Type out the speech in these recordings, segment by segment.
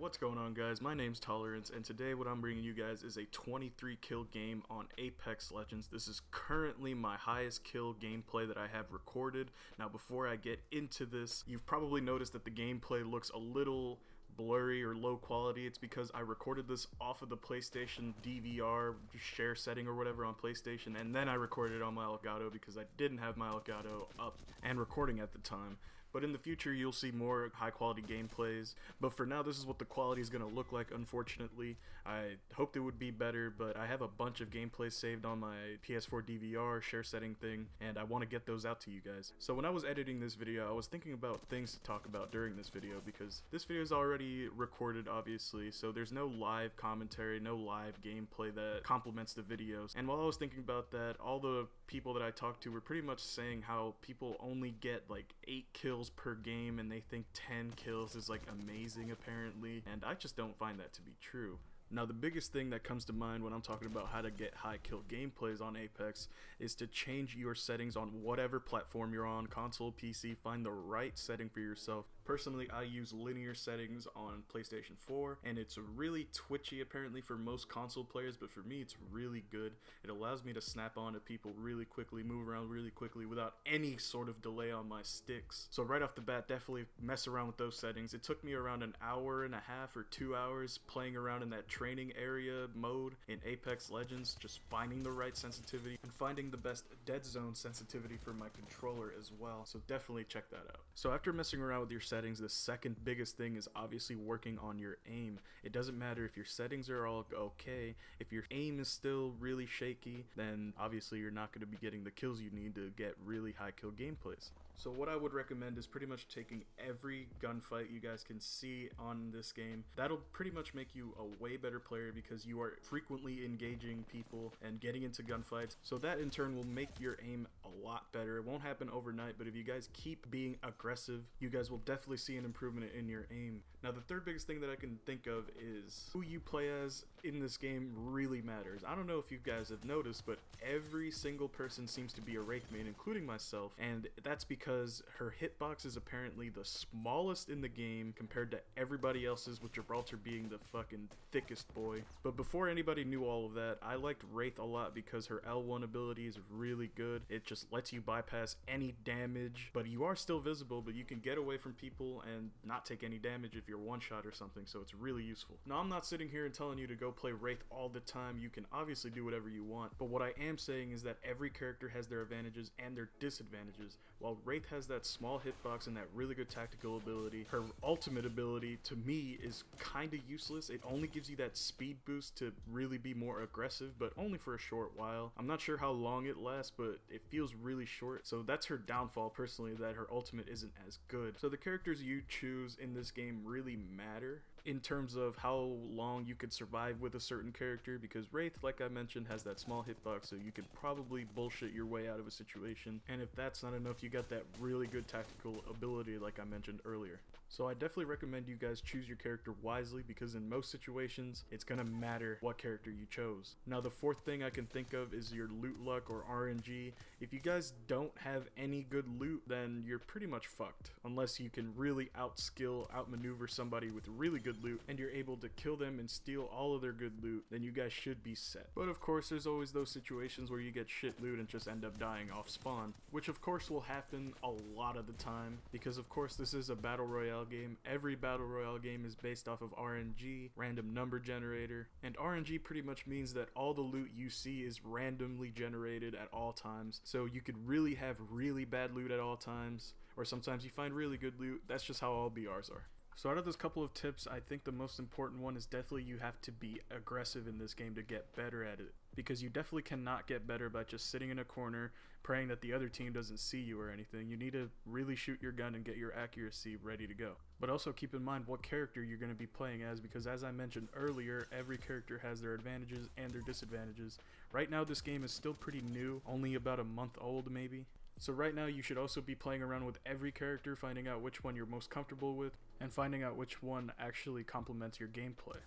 What's going on, guys? My name's Tolerance, and today what I'm bringing you guys is a 23 kill game on Apex Legends. This is currently my highest kill gameplay that I have recorded. Now, before I get into this, you've probably noticed that the gameplay looks a little blurry or low quality. It's because I recorded this off of the PlayStation DVR share setting or whatever on PlayStation, and then I recorded it on my Elgato because I didn't have my Elgato up and recording at the time. But in the future, you'll see more high-quality gameplays. But for now, this is what the quality is going to look like, unfortunately. I hoped it would be better, but I have a bunch of gameplays saved on my PS4 DVR share setting thing, and I want to get those out to you guys. So when I was editing this video, I was thinking about things to talk about during this video, because this video is already recorded, obviously, so there's no live commentary, no live gameplay that complements the videos. And while I was thinking about that, all the people that I talked to were pretty much saying how people only get like 8 kills per game and they think 10 kills is like amazing apparently, and I just don't find that to be true. Now, the biggest thing that comes to mind when I'm talking about how to get high kill gameplays on Apex is to change your settings on whatever platform you're on, console, PC. Find the right setting for yourself. Personally, I use linear settings on PlayStation 4, and it's really twitchy apparently for most console players, but for me it's really good. It allows me to snap onto people really quickly, move around really quickly without any sort of delay on my sticks. So right off the bat, definitely mess around with those settings. It took me around an hour and a half or 2 hours playing around in that training area mode in Apex Legends, just finding the right sensitivity and finding the best dead zone sensitivity for my controller as well. So definitely check that out. So after messing around with your settings, the second biggest thing is obviously working on your aim. It doesn't matter if your settings are all okay. If your aim is still really shaky, then obviously you're not going to be getting the kills you need to get really high kill gameplays. So what I would recommend is pretty much taking every gunfight you guys can see on this game. That'll pretty much make you a way better player because you are frequently engaging people and getting into gunfights. So that in turn will make your aim a lot better. It won't happen overnight, but if you guys keep being aggressive, you guys will definitely see an improvement in your aim. Now, the third biggest thing that I can think of is who you play as in this game really matters. I don't know if you guys have noticed, but every single person seems to be a Wraith main, including myself, and that's because her hitbox is apparently the smallest in the game compared to everybody else's, with Gibraltar being the fucking thickest boy. But before anybody knew all of that, I liked Wraith a lot because her L1 ability is really good. It just lets you bypass any damage, but you are still visible, but you can get away from people and not take any damage if you're one shot or something, so it's really useful. Now, I'm not sitting here and telling you to go play Wraith all the time. You can obviously do whatever you want, but what I am saying is that every character has their advantages and their disadvantages. While Wraith has that small hitbox and that really good tactical ability, her ultimate ability to me is kinda useless. It only gives you that speed boost to really be more aggressive, but only for a short while. I'm not sure how long it lasts, but it feels really short, so that's her downfall personally, that her ultimate isn't as good. So the characters you choose in this game really matter in terms of how long you could survive with a certain character, because Wraith, like I mentioned, has that small hitbox, so you could probably bullshit your way out of a situation, and if that's not enough, you got that really good tactical ability like I mentioned earlier. So I definitely recommend you guys choose your character wisely, because in most situations it's gonna matter what character you chose. Now, the fourth thing I can think of is your loot luck or RNG. If you guys don't have any good loot, then you're pretty much fucked, unless you can really outskill, outmaneuver somebody with really good loot and you're able to kill them and steal all of their good loot, then you guys should be set. But of course, there's always those situations where you get shit loot and just end up dying off spawn, which of course will happen a lot of the time, because of course this is a battle royale game. Every battle royale game is based off of RNG, random number generator, and RNG pretty much means that all the loot you see is randomly generated at all times. So you could really have really bad loot at all times, or sometimes you find really good loot. That's just how all BRs are. So out of those couple of tips, I think the most important one is definitely you have to be aggressive in this game to get better at it, because you definitely cannot get better by just sitting in a corner praying that the other team doesn't see you or anything. You need to really shoot your gun and get your accuracy ready to go. But also keep in mind what character you're going to be playing as, because as I mentioned earlier, every character has their advantages and their disadvantages. Right now this game is still pretty new, only about a month old maybe. So right now you should also be playing around with every character, finding out which one you're most comfortable with, and finding out which one actually complements your gameplay.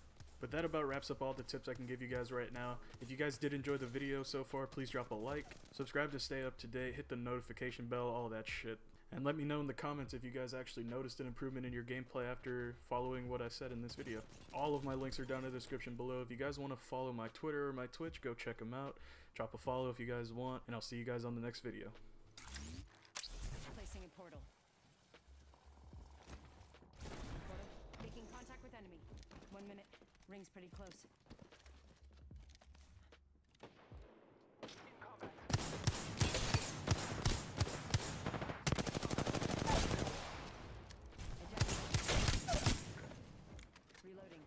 But that about wraps up all the tips I can give you guys right now. If you guys did enjoy the video so far, please drop a like, subscribe to stay up to date, hit the notification bell, all that shit. And let me know in the comments if you guys actually noticed an improvement in your gameplay after following what I said in this video. All of my links are down in the description below. If you guys want to follow my Twitter or my Twitch, go check them out. Drop a follow if you guys want, and I'll see you guys on the next video. Placing a portal. Portal. Making contact with enemy. 1 minute. Ring's pretty close. Reloading.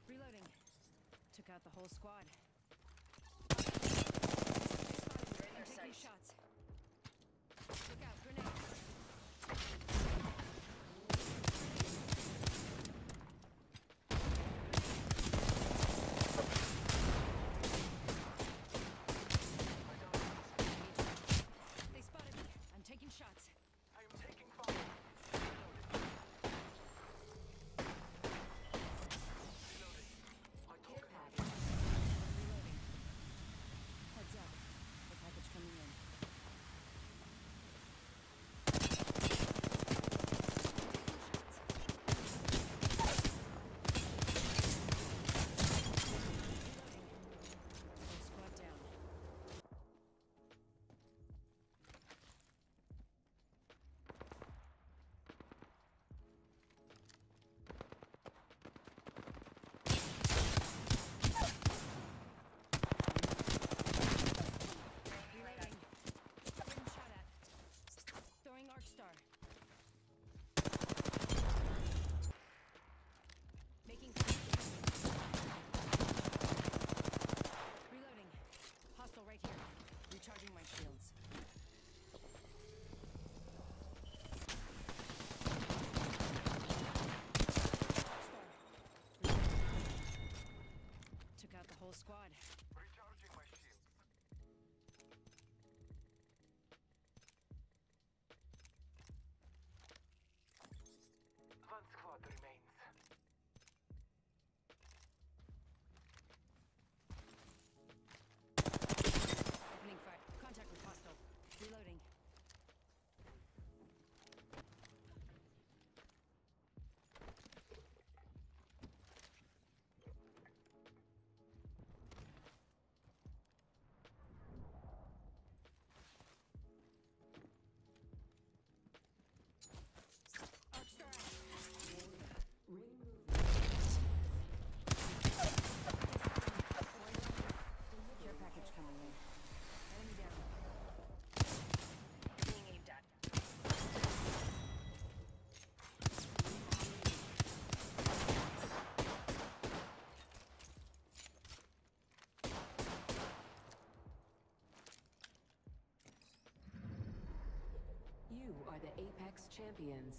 Reloading. Took out the whole squad. I'm taking shots. Look out, grenade. They spotted me. I'm taking shots. I am taking fire. Reloading. Heads up. The package coming in. Whole squad down. Reloading. Getting shot at. Throwing arc star. Making contact. Reloading. Hostile right here. Recharging my shields. Star. Took out the whole squad. Recharging my shields. One squad remains. Opening fire. Contact with hostile. Reloading. Arc star out. Care package coming in. Enemy down. Being aimed at. You are the Apex Champions.